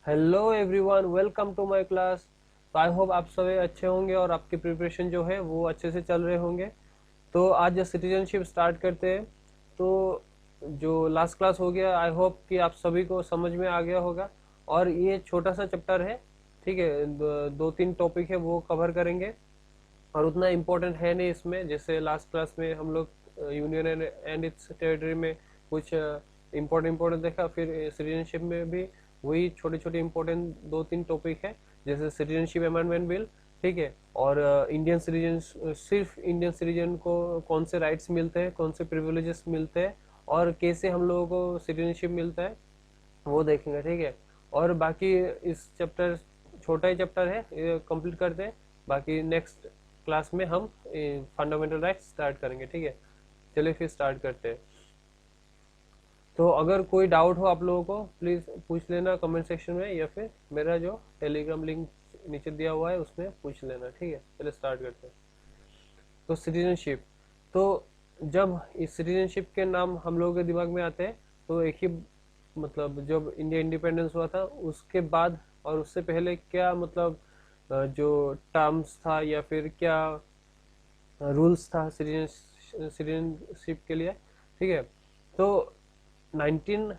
Hello everyone, welcome to my class. तो I hope आप सभी अच्छे होंगे और आपकी प्रिपरेशन जो है वो अच्छे से चल रहे होंगे। तो आज सिटीजनशिप स्टार्ट करते हैं। तो जो लास्ट क्लास हो गया, आई होप कि आप सभी को समझ में आ गया होगा। और ये छोटा सा चैप्टर है, ठीक है। दो तीन टॉपिक है वो कवर करेंगे और उतना इम्पोर्टेंट है नहीं इसमें। जैसे लास्ट क्लास में हम लोग यूनियन एंड इट्स टेरिटरी में कुछ इम्पोर्टेंट देखा, फिर सिटीजनशिप में भी वही छोटे छोटे इम्पोर्टेंट दो तीन टॉपिक है, जैसे सिटीजनशिप अमेंडमेंट बिल, ठीक है। और इंडियन सिटीजन, सिर्फ इंडियन सिटीजन को कौन से राइट्स मिलते हैं, कौन से प्रिविलेजेस मिलते हैं और कैसे हम लोगों को सिटीजनशिप मिलता है वो देखेंगे, ठीक है। और बाकी इस चैप्टर, छोटा ही चैप्टर है, कंप्लीट करते हैं। बाकी नेक्स्ट क्लास में हम फंडामेंटल राइट्स स्टार्ट करेंगे, ठीक है। चलिए फिर स्टार्ट करते हैं। तो अगर कोई डाउट हो आप लोगों को, प्लीज पूछ लेना कमेंट सेक्शन में, या फिर मेरा जो टेलीग्राम लिंक नीचे दिया हुआ है उसमें पूछ लेना, ठीक है। चलिए स्टार्ट करते हैं। तो सिटीजनशिप, तो जब इस सिटीजनशिप के नाम हम लोगों के दिमाग में आते हैं तो एक ही, मतलब जब इंडिया इंडिपेंडेंस हुआ था उसके बाद और उससे पहले क्या, मतलब जो टर्म्स था या फिर क्या रूल्स था सिटीजनशिप के लिए, ठीक है। तो 19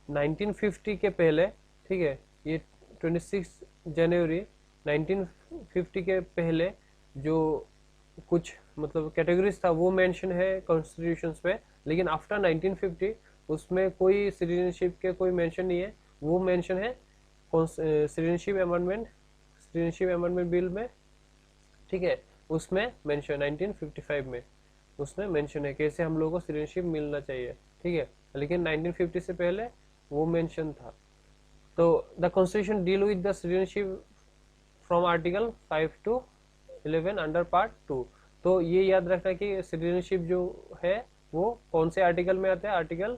1950 के पहले, ठीक है, ये 26 जनवरी 1950 के पहले जो कुछ मतलब कैटेगरीज था वो मेंशन है कॉन्स्टिट्यूशन पे। लेकिन आफ्टर 1950 उसमें कोई सिटीजनशिप के कोई मेंशन नहीं है। वो मेंशन है सिटीजनशिप अमेंडमेंट बिल में, ठीक है। उसमें मेंशन 1955 में उसमें मेंशन है कैसे हम लोगों को सिटीजनशिप मिलना चाहिए, ठीक है। लेकिन 1950 से पहले वो मेंशन था। तो the constitution deal with the citizenship from article 5 to 11 under part 2। तो ये याद रखना कि सिटीजनशिप जो है वो कौन से आर्टिकल में आता है, आर्टिकल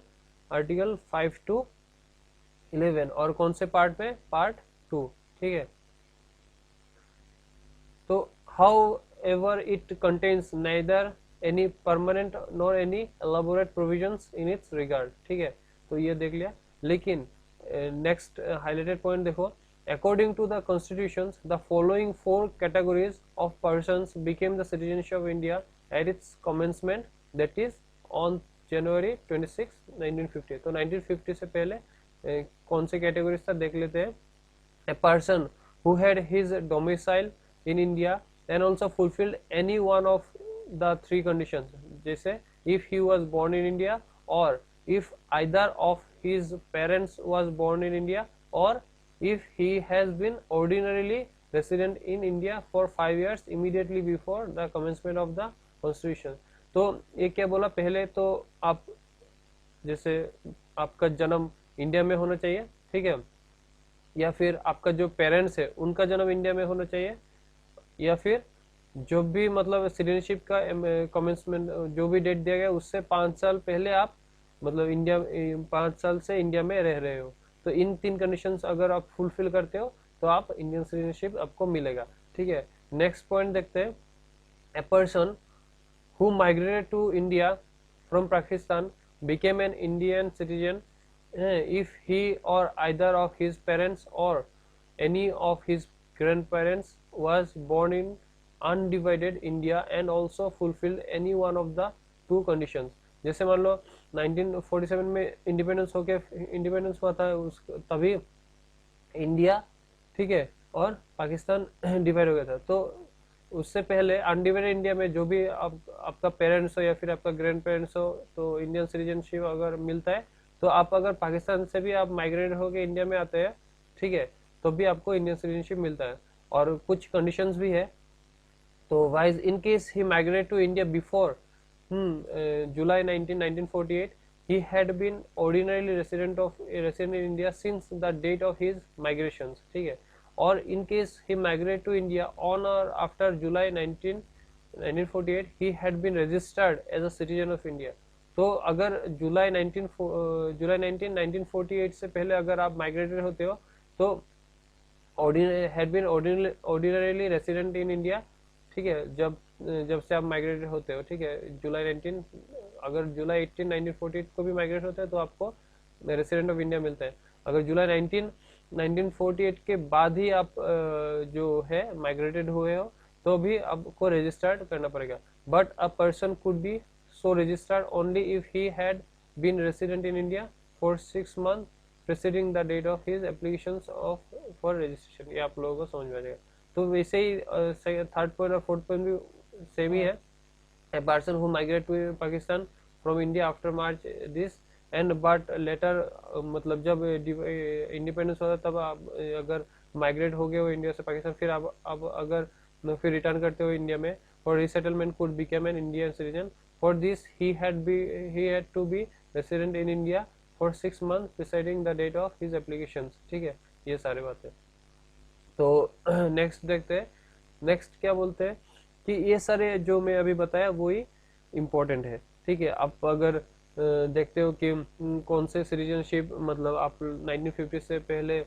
आर्टिकल 5 to 11, और कौन से पार्ट में, पार्ट 2, ठीक है। तो however it contains neither any permanent nor any elaborate provisions in its regard, ठीक है। तो ये देख लिया। लेकिन नेक्स्ट हाईलाइटेड पॉइंट देखो, according to the constitutions the following four categories of persons became the citizenship of India at its commencement, that is on January 26 1950। तो 1950 से पहले कौन से कैटेगरीज था देख लेते हैं। A person who had his domicile in India and also fulfilled any one of the three conditions, जैसे if he was born in India, or if either of his parents was born in India, or if he has been ordinarily resident in India for 5 years immediately before the commencement of the constitution। तो ये क्या बोला, पहले तो आप जैसे आपका जन्म इंडिया में होना चाहिए, ठीक है, या फिर आपका जो पेरेंट्स है उनका जन्म इंडिया में होना चाहिए, या फिर जो भी मतलब सिटीजनशिप का कमेंसमेंट जो भी डेट दिया गया उससे 5 साल पहले आप मतलब इंडिया 5 साल से इंडिया में रह रहे हो। तो इन तीन कंडीशंस अगर आप फुलफिल करते हो तो आप इंडियन सिटीजनशिप आपको मिलेगा, ठीक है। नेक्स्ट पॉइंट देखते हैं। A person who migrated to India from Pakistan became an Indian citizen if he or either of his parents or any of his grandparents was born in undivided India and also fulfilled any one of the two conditions। जैसे मान लो 1947 में independence हुआ था तभी India, ठीक है, और Pakistan divide हो गया था। तो उससे पहले अनडिवाइडेड इंडिया में जो भी आपका पेरेंट्स हो या फिर आपका ग्रैंड पेरेंट्स हो तो इंडियन सिटीजनशिप अगर मिलता है, तो आप अगर पाकिस्तान से भी आप माइग्रेट होकर इंडिया में आते हैं, ठीक है, तो भी आपको इंडियन सिटीजनशिप मिलता है। और कुछ कंडीशंस भी है। तो wise in case he migrate to India before July 19, 1948, he had been ordinarily resident in India since the date of his migrations, ठीक है। और in case he migrated to India on or after July 19, 1948, he had been registered as a citizen of India। तो अगर जुलाई 19 1948 से पहले अगर आप migrated होते हो तो had been ordinarily resident in India, ठीक है, जब जब से आप माइग्रेट होते हो, ठीक है, जुलाई 18 को भी माइग्रेट होता है तो आपको रेसिडेंट ऑफ इंडिया मिलता है। अगर जुलाई 1948 के बाद ही आप जो है माइग्रेटेड हुए हो तो भी आपको रजिस्टर्ड करना पड़ेगा। But a person could be so registered only if he had been resident in India for 6 months preceding the date of his application of for registration. ये आप लोगों को समझ में आ जाएगा। तो वैसे ही थर्ड पॉइंट और फोर्थ पॉइंट भी सेम ही है। A person who migrated to Pakistan from India after March this and but later मतलब जब इंडिपेंडेंस होता तब आप अगर माइग्रेट हो गए हो इंडिया से पाकिस्तान, फिर अब अगर फिर रिटर्न करते हो इंडिया में for resettlement could become an Indian citizen. For this he had to be resident in India for 6 months presiding the date of his application. ठीक है, ये सारे बातें। तो नेक्स्ट देखते हैं, नेक्स्ट क्या बोलते हैं कि ये सारे जो मैं अभी बताया वो ही इम्पोर्टेंट है। ठीक है, आप अगर देखते हो कि कौन से सिटीजनशिप मतलब आप 1950 से पहले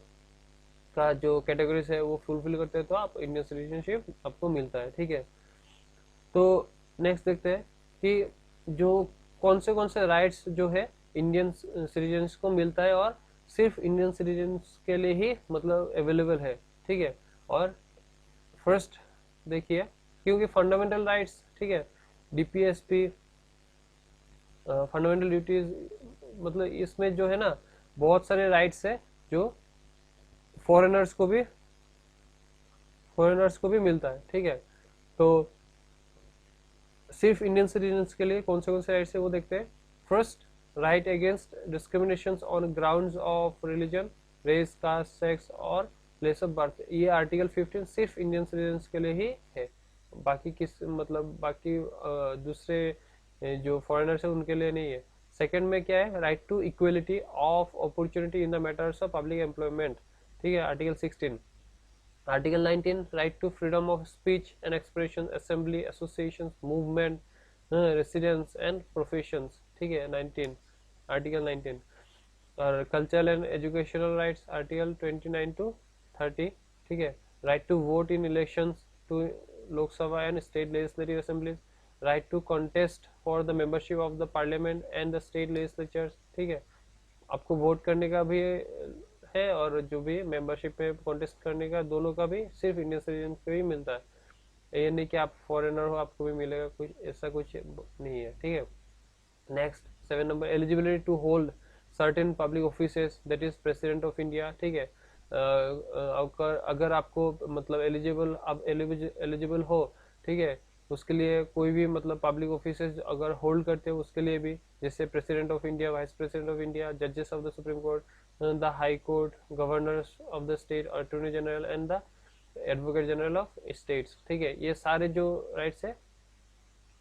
का जो कैटेगरीज है वो फुलफिल करते हैं तो आप इंडियन सिटीजनशिप आपको मिलता है। ठीक है, तो नेक्स्ट देखते हैं कि जो कौन से राइट्स जो है इंडियन सिटीजन्स को मिलता है और सिर्फ इंडियन सिटीजन्स के लिए ही मतलब अवेलेबल है। ठीक है, और फर्स्ट देखिए, क्योंकि फंडामेंटल राइट्स, ठीक है, डीपीएसपी फंडामेंटल ड्यूटीज, मतलब इसमें जो है ना बहुत सारे राइट्स है जो फॉरेनर्स को भी मिलता है। ठीक है, तो सिर्फ इंडियन सिटीजन्स के लिए कौन से राइट्स है वो देखते हैं। First, right against discrimination on grounds of religion, race, caste, sex और प्लेस ऑफ बर्थ। ये आर्टिकल 15 सिर्फ इंडियन सिटीजन्स के लिए ही है, बाकी किस मतलब बाकी दूसरे जो फॉरेनर्स है उनके लिए नहीं है। सेकंड में क्या है, right to equality of opportunity in the matters of public employment. ठीक है, article 16। Article 19, right to freedom of speech and expression, assembly, association, movement, residence and professions. ठीक है, 19, आर्टिकल 19। और cultural and educational rights, article 29 to 30। ठीक है, right to vote in elections to Lok Sabha and state legislative assemblies, right to contest for the membership of the parliament and the state legislatures. ठीक है, आपको vote करने का भी है और जो भी मेंबरशिप में कॉन्टेस्ट करने का, दोनों का भी सिर्फ इंडियन सिटीजन को ही मिलता है। ये नहीं कि आप फॉरेनर हो आपको भी मिलेगा, कुछ ऐसा कुछ नहीं है। ठीक है, next 7 number, eligibility to hold certain public offices, that is president of India. ठीक है, अगर आपको मतलब एलिजिबल हो, ठीक है, उसके लिए कोई भी मतलब पब्लिक ऑफिसेस अगर होल्ड करते हो उसके लिए भी, जैसे president of India, vice president of India, जजेस of the Supreme Court, the High Court, governors of the state, attorney general and the advocate general of states. ठीक है, ये सारे जो राइट्स है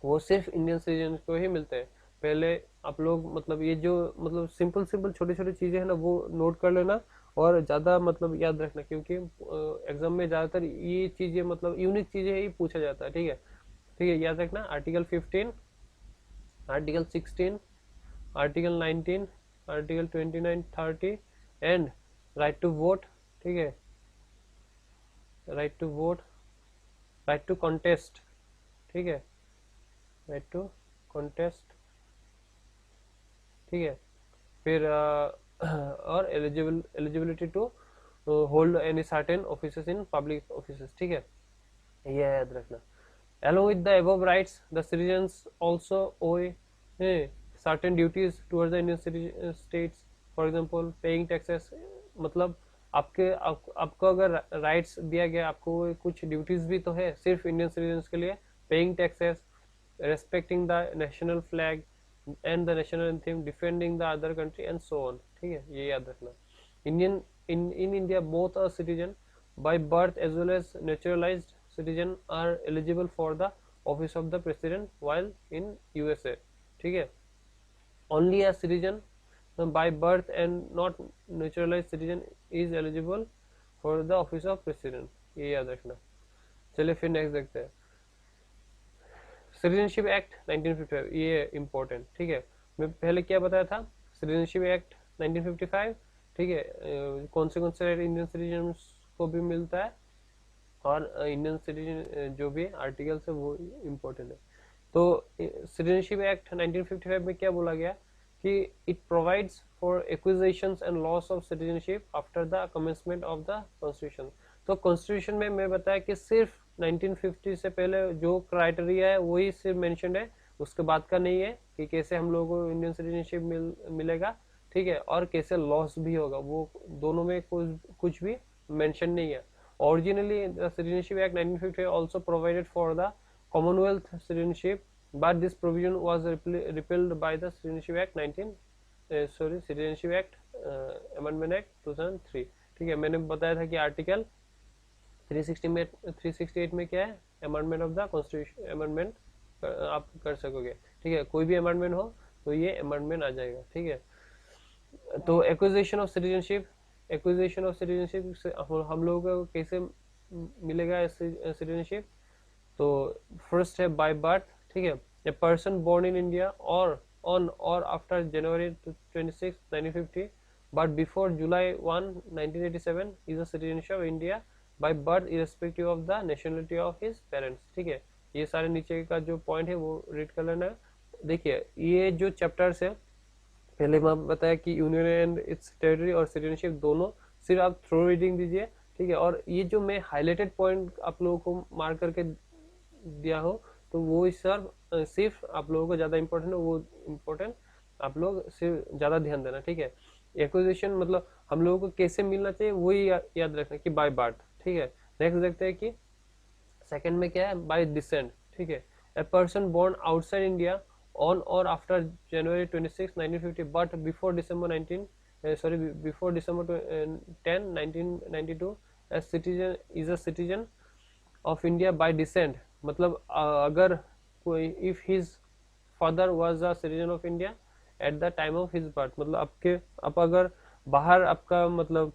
वो सिर्फ इंडियन सिटीजन को ही मिलते हैं। पहले आप लोग मतलब ये जो मतलब सिंपल छोटी छोटी चीजें है ना वो नोट कर लेना और ज्यादा मतलब याद रखना, क्योंकि एग्जाम में ज्यादातर ये चीजें मतलब यूनिक चीजें ही पूछा जाता है। ठीक है, ठीक है, याद रखना। Article 15, article 16, article 19, article 29, 30 and right to vote. ठीक है, right to vote, right to contest. ठीक है, राइट टू कॉन्टेस्ट। ठीक है, फिर और eligibility to hold any certain offices in public offices. ठीक है, ये याद रखना। Along with the above rights, the citizens also owe certain duties towards the Indian states. For example, paying taxes, मतलब आपको अगर राइट्स दिया गया, आपको कुछ ड्यूटीज भी तो है सिर्फ इंडियन सिटीजन्स के लिए। Paying taxes, respecting the national flag and the national anthem, defending the other country and so on. ठीक है, ये याद रखना। Indian in India both a citizen by birth as well as naturalized citizen are eligible for the office of the president while in USA. ठीक है, only a citizen by birth and not naturalized citizen is eligible for the office of president. ये याद रखना। चलिए फिर next देखते हैं, citizenship act 1955, ये इम्पोर्टेंट। ठीक है, मैं पहले क्या बताया था, सिटीजनशिप एक्ट 1955। ठीक है, कौन से इंडियन सिटीजन को भी मिलता है और इंडियन सिटीजन जो भी आर्टिकल्स है वो इम्पोर्टेंट है। तो सिटीजनशिप एक्ट 1955 में क्या बोला गया कि it provides for acquisitions and loss of citizenship after the commencement of the constitution। तो कॉन्स्टिट्यूशन में मैं बताया कि सिर्फ 1950 से पहले जो क्राइटेरिया है वही सिर्फ मेंशन्ड है, उसके बाद का नहीं है कि कैसे हम लोगों को इंडियन सिटीजनशिप मिलेगा, ठीक है, और कैसे लॉस भी होगा, वो दोनों में कुछ भी मेंशन नहीं है। Originally the citizenship act 1950 also provided for the Commonwealth citizenship, but this provision was repealed by the Citizenship Act Citizenship Act Amendment Act 2003। ठीक है, मैंने बताया था कि आर्टिकल 368 में क्या है, amendment of the constitution amendment आप कर सकोगे। ठीक है, कोई भी अमेंडमेंट हो तो ये अमेंडमेंट आ जाएगा। ठीक है, तो एक्विजिशन ऑफ सिटीजनशिप हम लोगों को कैसे मिलेगा सिटीजनशिप? तो फर्स्ट है बाय बर्थ। ठीक है, a person born in India और ऑन और after January 26, 1950 but before July 1, 1987 is a citizenship of India by birth irrespective of the nationality of his parents. ठीक है, ये सारे नीचे का जो पॉइंट है वो रीड कर लेना है। देखिए, ये जो चैप्टर्स है, पहले मैं बताया कि यूनियन एंड इट्स टेरिटरी और सिटीजनशिप दोनों सिर्फ आप थ्रो रीडिंग दीजिए। ठीक है, और ये जो मैं हाईलाइटेड पॉइंट आप लोगों को मार्क करके दिया हो तो वो सर सिर्फ आप लोगों को ज्यादा इंपॉर्टेंट है, वो इम्पोर्टेंट आप लोग सिर्फ ज्यादा ध्यान देना। ठीक है, एक्विजिशन मतलब हम लोगों को कैसे मिलना चाहिए वही याद रखना कि बाय बर्थ। ठीक है, नेक्स्ट देखते हैं कि सेकंड में क्या है, बाय डिसेंट। ठीक है, a person born outside India on और after January 26, 1950 but before December 10, 1992 a citizen is a citizen of India by descent. मतलब अगर कोई if his father was a citizen of India at the time of his birth, मतलब आप अगर बाहर आपका मतलब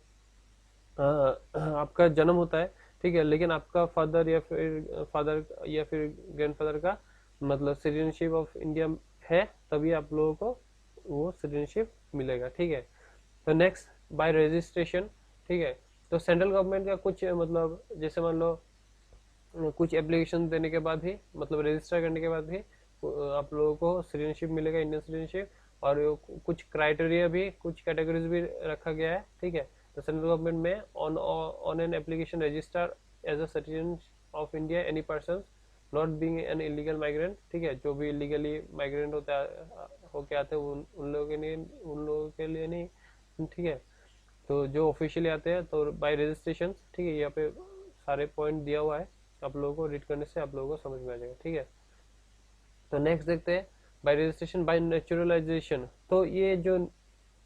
आपका जन्म होता है, ठीक है, लेकिन आपका फादर या फिर ग्रैंडफादर का मतलब सिटीजनशिप ऑफ इंडिया है, तभी आप लोगों को वो सिटीजनशिप मिलेगा। ठीक है, तो नेक्स्ट बाय रजिस्ट्रेशन। ठीक है, तो सेंट्रल गवर्नमेंट का कुछ मतलब जैसे मान लो कुछ एप्लीकेशन देने के बाद ही मतलब रजिस्टर करने के बाद भी आप लोगों को सिटीजनशिप मिलेगा, इंडियन सिटीजनशिप, और कुछ क्राइटेरिया भी, कुछ कैटेगरीज भी रखा गया है। ठीक है, तो सेंट्रल गवर्नमेंट में on an application register as a citizen of India any person not being an illegal migrant. ठीक है, जो भी इलीगली माइग्रेंट होके आते हैं उन लोगों के लिए नहीं। ठीक है, तो जो ऑफिशियली आते हैं तो बाय रजिस्ट्रेशन। ठीक है, यहाँ पे सारे पॉइंट दिया हुआ है, आप लोगों को रीड करने से आप लोगों को समझ में आ जाएगा। ठीक है, तो नेक्स्ट देखते हैं बाय रजिस्ट्रेशन बाय नेचुरलाइजेशन। तो ये जो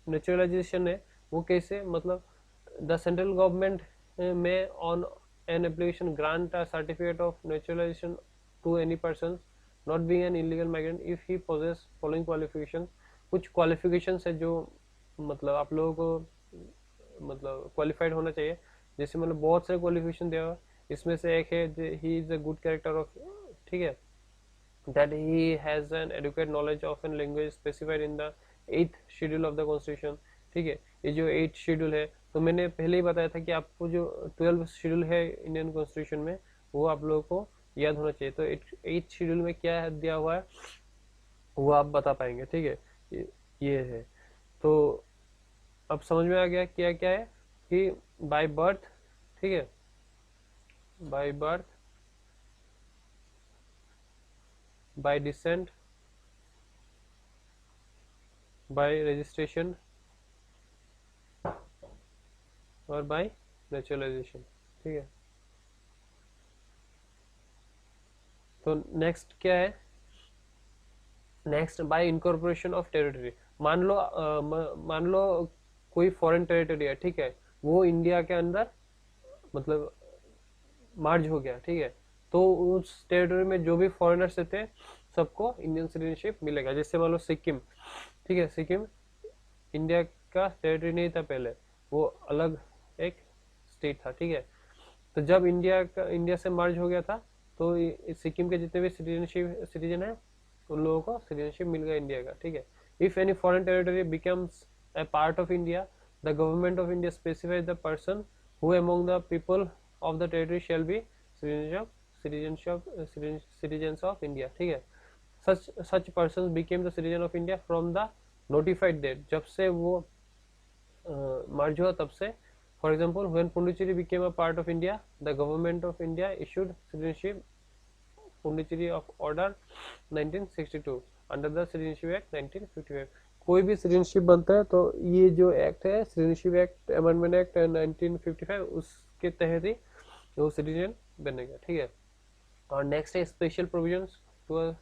नेचुरलाइजेशन है वो कैसे, मतलब द सेंट्रल गवर्नमेंट में on an application grant a certificate of naturalisation to any person not being an illegal migrant if he possess following qualification. कुछ क्वालिफिकेशंस है जो मतलब आप लोगों को मतलब क्वालिफाइड होना चाहिए, जैसे मतलब बहुत सारे क्वालिफिकेशन दिया हुआ, इसमें से एक है he is a good character of, ठीक है, that he has an adequate knowledge of an language specified in the 8th schedule of the constitution। ठीक है, ये जो 8th शेड्यूल है, तो मैंने पहले ही बताया था कि आपको जो 12th शेड्यूल है इंडियन कॉन्स्टिट्यूशन में वो आप लोगों को याद होना चाहिए। तो 8th शेड्यूल में क्या दिया हुआ है वो आप बता पाएंगे। ठीक है, ये है। तो अब समझ में आ गया क्या क्या है कि बाय बर्थ, ठीक है, by birth, bye decent, bye registration और बाय नेचुरलाइजेशन। ठीक है, तो नेक्स्ट क्या है, next bye incorporation of territory. मान लो कोई फॉरेन टेरिटरी है, ठीक है, वो इंडिया के अंदर मतलब मर्ज हो गया। ठीक है, तो उस टेरिटरी में जो भी फॉरेनर्स थे सबको इंडियन सिटीजनशिप मिलेगा। जैसे मान लो सिक्किम, ठीक है, सिक्किम इंडिया का टेरिटरी नहीं था पहले, वो अलग एक स्टेट था। ठीक है, तो जब इंडिया से मर्ज हो गया था तो सिक्किम के जितने भी सिटीजन है उन लोगों को सिटीजनशिप मिल गया इंडिया का। ठीक है, if any foreign territory becomes a part of India, the government of India specifies the person who among the people of the territory shall be citizens of India। ठीक है, such persons became the citizen of India from the notified date, जब से वो merge हुआ तब से। For example, when Puducherry became a part of India, the government of India issued citizenship Puducherry of order 1962 under the citizenship act 1955। कोई भी citizenship बनता है तो ये जो एक्ट है, सिटीजनशिप एक्ट अमेंडमेंट एक्ट 1955, उसके तहत ही वो सिटीजन बनेगा, ठीक है। और नेक्स्ट है special provisions to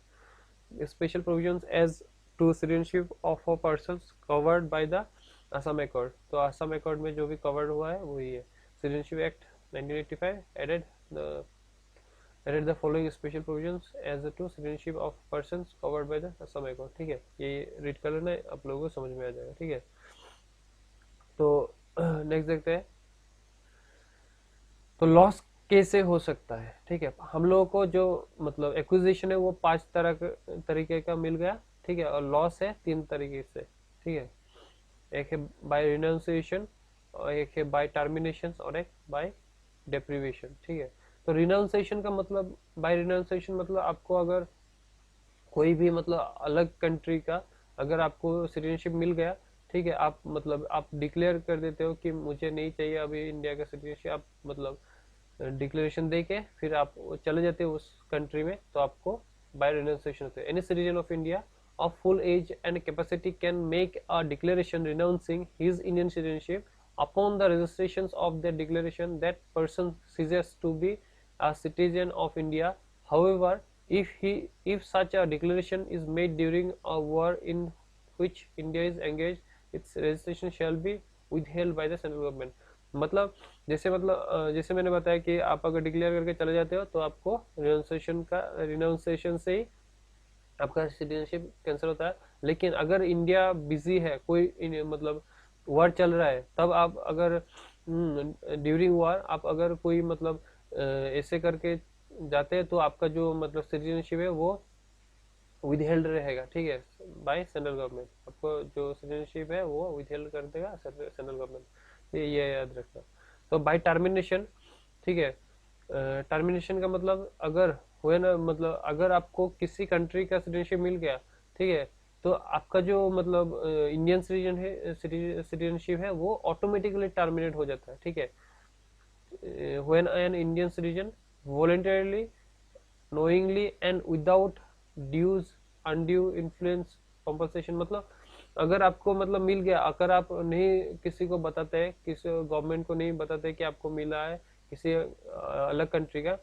special provisions as to citizenship of a persons covered by the Assam Accord। तो असम अकॉर्ड में जो भी कवर्ड हुआ है वो ये citizenship act 1985 added the following special provisions as to citizenship of persons covered by the Assam Accord, ठीक है। ये रीड कर लेना, आप लोगों को समझ में आ जाएगा, ठीक है। तो नेक्स्ट देखते हैं, तो लॉस कैसे हो सकता है, ठीक है। हम लोगों को जो मतलब एक्विजिशन है वो 5 तरीके का मिल गया, ठीक है, और लॉस है 3 तरीके से, ठीक है। एक है बाय रिनाउंसिएशन, और एक है बाय टर्मिनेशन, और एक बाय डेप्रीवेशन, ठीक है। तो रिनाउंसिएशन का मतलब, बाय रिनाउंसिएशन मतलब आपको अगर कोई भी मतलब अलग कंट्री का अगर आपको सिटीजनशिप मिल गया, ठीक है, आप मतलब आप डिक्लेयर कर देते हो कि मुझे नहीं चाहिए अभी इंडिया का सिटीजनशिप, आप मतलब डिक्लेरेशन दे के फिर आप चले जाते हो उस कंट्री में, तो आपको बाय रिनाउंसिएशन होता है। Any citizen of India of full age and capacity can make a declaration renouncing his Indian citizenship. Upon the registrations of their declaration, that person ceases to be a citizen of India. However, if such a declaration is made during a war in which India is engaged, its registration shall be withheld by the central government। मतलब जैसे मैंने बताया कि आप अगर declare करके चले जाते हो तो आपको रिनाउंसिएशन से ही आपका सिटीजनशिप कैंसिल होता है। लेकिन अगर इंडिया बिजी है, कोई मतलब वॉर चल रहा है, तब आप अगर ड्यूरिंग वॉर आप अगर कोई मतलब ऐसे करके जाते हैं तो आपका जो मतलब सिटीजनशिप है वो विदहेल्ड रहेगा, ठीक है, बाय सेंट्रल गवर्नमेंट। आपको जो सिटीजनशिप है वो विदहेल्ड कर देगा सेंट्रल गवर्नमेंट, ये याद रखना। तो बाय टर्मिनेशन, ठीक है, टर्मिनेशन का मतलब अगर हुए ना, मतलब अगर आपको किसी कंट्री का सिटीजनशिप मिल गया, ठीक है, तो आपका जो मतलब इंडियन सिटीजन है सिटीजनशिप है वो ऑटोमेटिकली टर्मिनेट हो जाता है, ठीक है। When an Indian citizen voluntarily, knowingly and without dues, undue influence, compensation, मतलब अगर आपको मतलब मिल गया, अगर आप नहीं किसी को बताते हैं, किसी गवर्नमेंट को नहीं बताते कि आपको मिला है किसी अलग कंट्री का,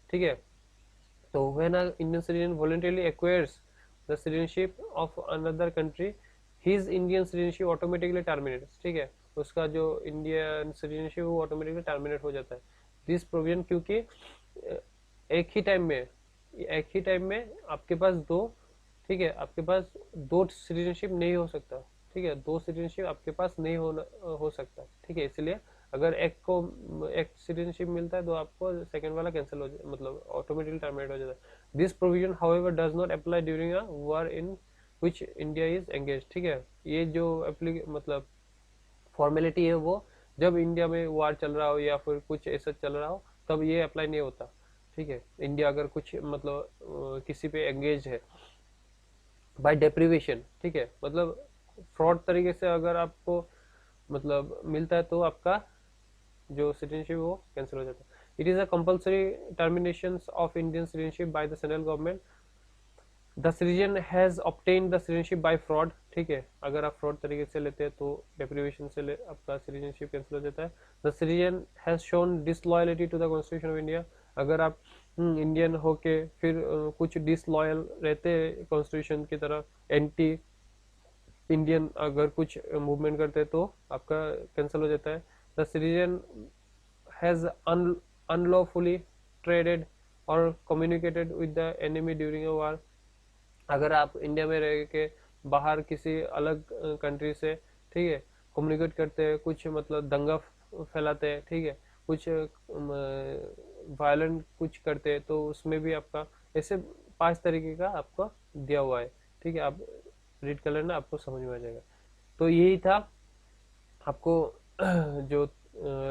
ठीक है, तो when a Indian citizen voluntarily acquires the citizenship of another country, his Indian citizenship automatically terminates, ठीक है, उसका जो इंडियन सिटीजनशिप वो ऑटोमेटिकली टर्मिनेट हो जाता है। दिस प्रोविजन, क्योंकि एक ही टाइम में आपके पास दो, ठीक है, आपके पास दो सिटीजनशिप नहीं हो सकता, ठीक है, दो सिटीजनशिप आपके पास नहीं हो सकता, ठीक है। इसलिए अगर एक सिटीजनशिप मिलता है तो आपको सेकंड वाला कैंसिल हो मतलब ऑटोमेटिकली टर्मिनेट हो जाता है। This provision however does not apply during a war in which India is engage, ठीक है। ये जो मतलब फॉर्मेलिटी है वो जब इंडिया में वार चल रहा हो या फिर कुछ ऐसा चल रहा हो तब ये अप्लाई नहीं होता, ठीक है। इंडिया अगर कुछ मतलब किसी पे एंगेज है बाय डेप्रीवेशन, ठीक है, मतलब फ्रॉड तरीके से अगर आपको मतलब मिलता है तो आपका जो सिटीजनशिप वो कैंसिल हो जाता है। It is a compulsory termination of Indian citizenship by the central government. The citizen has obtain the citizenship by fraud, ठीक है, अगर आप फ्रॉड तरीके से लेते हैं तो डेप्रीवेशन से आपका सिटीजनशिप कैंसिल हो जाता है। The citizen has shown disloyalty to the constitution of India, अगर आप इंडियन होके फिर कुछ डिसलॉयल रहते हैं कॉन्स्टिट्यूशन की तरह, एंटी इंडियन अगर कुछ मूवमेंट करते हैं तो आपका कैंसिल हो जाता है। The citizen has unlawfully traded और communicated with the enemy during a war, अगर आप इंडिया में रह के बाहर किसी अलग कंट्री से, ठीक है, कम्युनिकेट करते हैं, कुछ मतलब दंगा फैलाते हैं, ठीक है, कुछ वायलेंट कुछ करते हैं, तो उसमें भी आपका ऐसे 5 तरीके का आपको दिया हुआ है, ठीक है। आप रीड कर लेना, आपको समझ में आ जाएगा। तो यही था आपको जो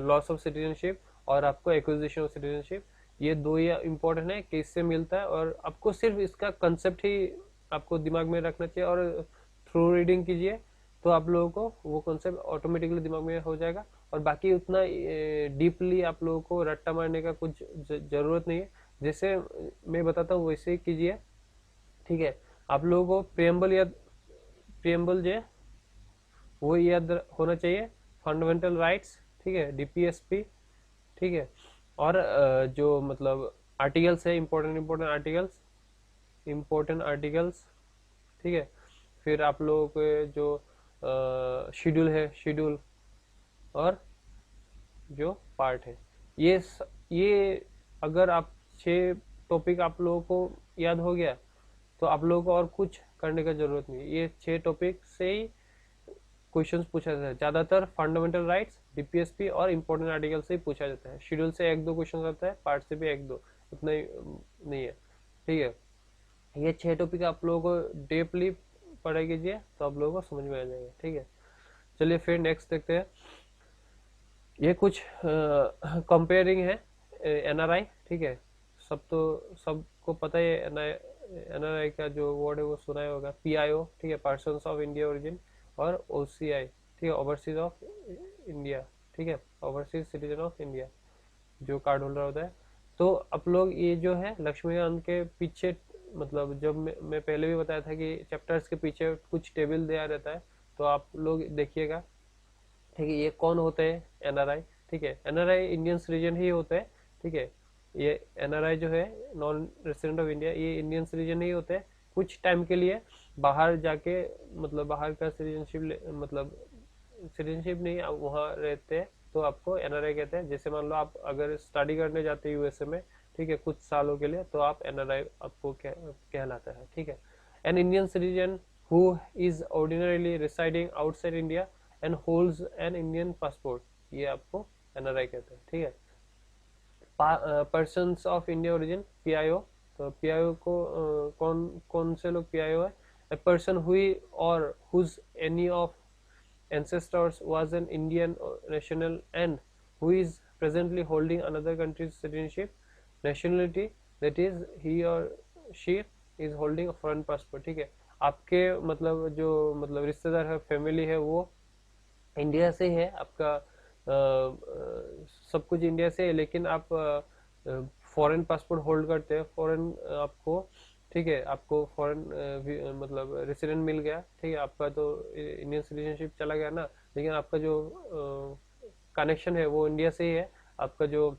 लॉस ऑफ सिटीजनशिप और आपको एक्विजिशन ऑफ सिटीजनशिप, ये दो ही इम्पोर्टेंट है कि इससे मिलता है, और आपको सिर्फ इसका कंसेप्ट ही आपको दिमाग में रखना चाहिए और थ्रू रीडिंग कीजिए, तो आप लोगों को वो कॉन्सेप्ट ऑटोमेटिकली दिमाग में हो जाएगा। और बाकी उतना डीपली आप लोगों को रट्टा मारने का कुछ जरूरत नहीं है, जैसे मैं बताता हूँ वैसे ही कीजिए, ठीक है। आप लोगों को प्रियम्बल जो है वो याद होना चाहिए, फंडामेंटल राइट्स, ठीक है, डीपीएसपी, ठीक है। और जो मतलब आर्टिकल्स है, इम्पोर्टेंट आर्टिकल्स, ठीक है। फिर आप लोगों के जो शेड्यूल है, शेड्यूल, और जो पार्ट है, ये अगर आप 6 टॉपिक आप लोगों को याद हो गया तो आप लोगों को और कुछ करने का जरूरत नहीं। ये 6 टॉपिक से ही क्वेश्चंस पूछा जाता है, ज्यादातर फंडामेंटल राइट्स, डीपीएसपी और इम्पोर्टेंट आर्टिकल से ही पूछा जाता है। शेड्यूल से 1-2 क्वेश्चन आता है, पार्ट से भी 1-2, उतना ही नहीं है, ठीक है। ये 6 टॉपिक आप लोगों को डीपली पढ़ाई कीजिए तो आप लोगों को समझ में आ जाएगा, ठीक है। चलिए फिर नेक्स्ट देखते हैं। ये कुछ कंपेयरिंग है एनआरआई, ठीक है। सबको पता है एनआरआई का जो वर्ड है वो सुना ही होगा, पीआईओ, ठीक है, पर्सन्स ऑफ इंडिया ओरिजिन, और ओसीआई, ठीक है, ओवरसीज ऑफ इंडिया, ठीक है, ओवरसीज सिटीजन ऑफ इंडिया, जो कार्ड होल्डर होता है। तो आप लोग ये जो है लक्ष्मीकांत के पीछे, मतलब जब मैं पहले भी बताया था कि चैप्टर्स के पीछे कुछ टेबल दिया रहता है, तो आप लोग देखिएगा, ठीक है। ये कौन होते हैं एनआरआई, ठीक है, एनआरआई इंडियन सिटीजन ही होते हैं, ठीक है। ये एनआरआई जो है, नॉन रेसिडेंट ऑफ इंडिया, ये इंडियन सिटीजन ही होते हैं, कुछ टाइम के लिए बाहर जाके, मतलब बाहर का सिटीजनशिप, मतलब सिटीजनशिप नहीं, वहाँ रहते हैं तो आपको एनआरआई कहते हैं। जैसे मान लो आप अगर स्टडी करने जाते हैं यूएसए में, ठीक है, कुछ सालों के लिए, तो आप एनआरआई आपको कहलाता है, ठीक है। N Indian citizen who is ordinarily residing outside India and holds an Indian passport, ये आपको एनआरआई कहते हैं, ठीक है। Persons of India origin, PIO, तो पीआईओ को कौन से लोग पीआईओ है? ए पर्सन हुई और whose any of ancestors was an Indian national and who is presently holding another country's citizenship, nationality, that is he or she is holding a foreign passport, ठीक है। आपके मतलब जो मतलब रिश्तेदार है, फैमिली है, वो इंडिया से है, आपका सब कुछ इंडिया से है, लेकिन आप फॉरेन पासपोर्ट होल्ड करते हैं, फॉरेन आपको, ठीक है, आपको फॉरेन मतलब रेसिडेंट मिल गया, ठीक है, आपका तो इंडियन सिटीजनशिप चला गया ना, लेकिन आपका जो कनेक्शन है वो इंडिया से ही है, आपका जो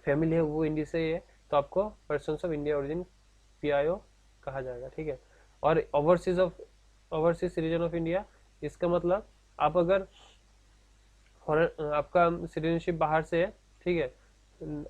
फैमिली है वो इंडिया से ही है, तो आपको persons of India origin, PIO, कहा जाएगा, ठीक है। और ओवरसीज सिटीजन ऑफ इंडिया, इसका मतलब आप अगर आपका सिटीजनशिप बाहर से है, ठीक है,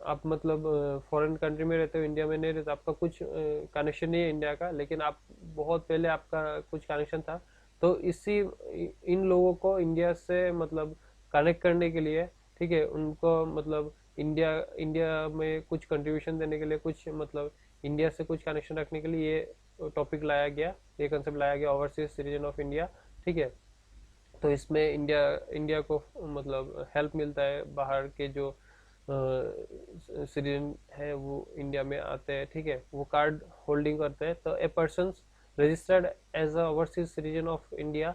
आप मतलब फॉरेन कंट्री में रहते हो, इंडिया में नहीं रहते, आपका कुछ कनेक्शन नहीं है इंडिया का, लेकिन आप बहुत पहले आपका कुछ कनेक्शन था, तो इन लोगों को इंडिया से मतलब कनेक्ट करने के लिए, ठीक है, उनको मतलब इंडिया में कुछ कंट्रीब्यूशन देने के लिए, कुछ मतलब इंडिया से कुछ कनेक्शन रखने के लिए ये टॉपिक लाया गया, ये कंसेप्ट लाया गया, ओवरसीज सिटीजन ऑफ इंडिया, ठीक है। तो इसमें इंडिया को मतलब हेल्प मिलता है, बाहर के जो सिटीजन है वो इंडिया में आते हैं, ठीक है, वो कार्ड होल्डिंग करते हैं। तो a person registered as a overseas citizen of India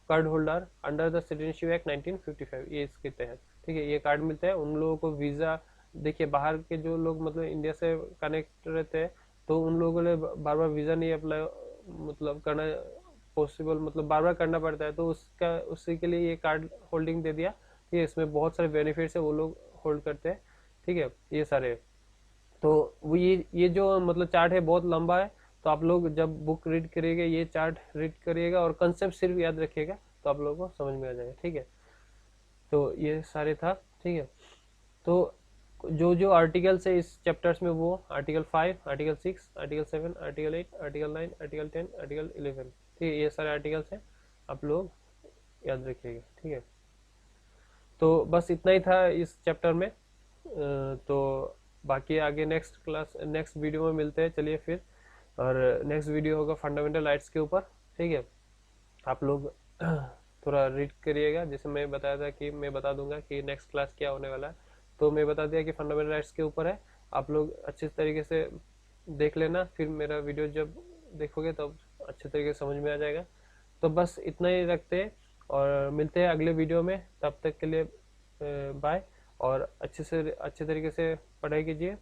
card holder under the citizenship act 1955, ये इसके तहत, ठीक है, ये कार्ड मिलता है उन लोगों को। वीजा, देखिए बाहर के जो लोग मतलब इंडिया से कनेक्ट रहते हैं, तो उन लोगों को बार बार वीजा नहीं अप्लाई मतलब करना पॉसिबल, मतलब बार बार करना पड़ता है, तो उसी के लिए ये कार्ड होल्डिंग दे दिया, ठीक है। इसमें बहुत सारे बेनिफिट्स है, वो लोग होल्ड करते हैं, ठीक है, ये सारे। तो वो ये जो मतलब चार्ट है बहुत लंबा है, तो आप लोग जब बुक रीड करिएगा ये चार्ट रीड करिएगा और कंसेप्ट सिर्फ याद रखिएगा, तो आप लोगों को समझ में आ जाएगा, ठीक है। तो ये सारे था, ठीक है। तो जो जो आर्टिकल्स है इस चैप्टर्स में, वो article 5, article 6, article 7, article 8, article 9, article 10, article 11, ठीक है, ये सारे आर्टिकल्स हैं, आप लोग याद रखिएगा, ठीक है। तो बस इतना ही था इस चैप्टर में। तो बाकी आगे नेक्स्ट वीडियो में मिलते हैं, चलिए फिर। और नेक्स्ट वीडियो होगा फंडामेंटल राइट्स के ऊपर, ठीक है। आप लोग थोड़ा रीड करिएगा, जैसे मैं बताया था कि मैं बता दूंगा कि नेक्स्ट क्लास क्या होने वाला है, तो मैं बता दिया कि फंडामेंटल राइट्स के ऊपर है। आप लोग अच्छे तरीके से देख लेना, फिर मेरा वीडियो जब देखोगे तब अच्छे तरीके से समझ में आ जाएगा। तो बस इतना ही रखते हैं, और मिलते हैं अगले वीडियो में, तब तक के लिए बाय। और अच्छे तरीके से पढ़ाई कीजिए।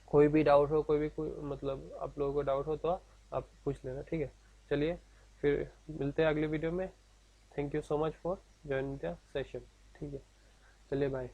कोई भी डाउट हो, कोई मतलब आप लोगों को डाउट हो तो आप पूछ लेना, ठीक है। चलिए फिर मिलते हैं अगले वीडियो में। Thank you so much for joining the session. ठीक है, चलिए बाय।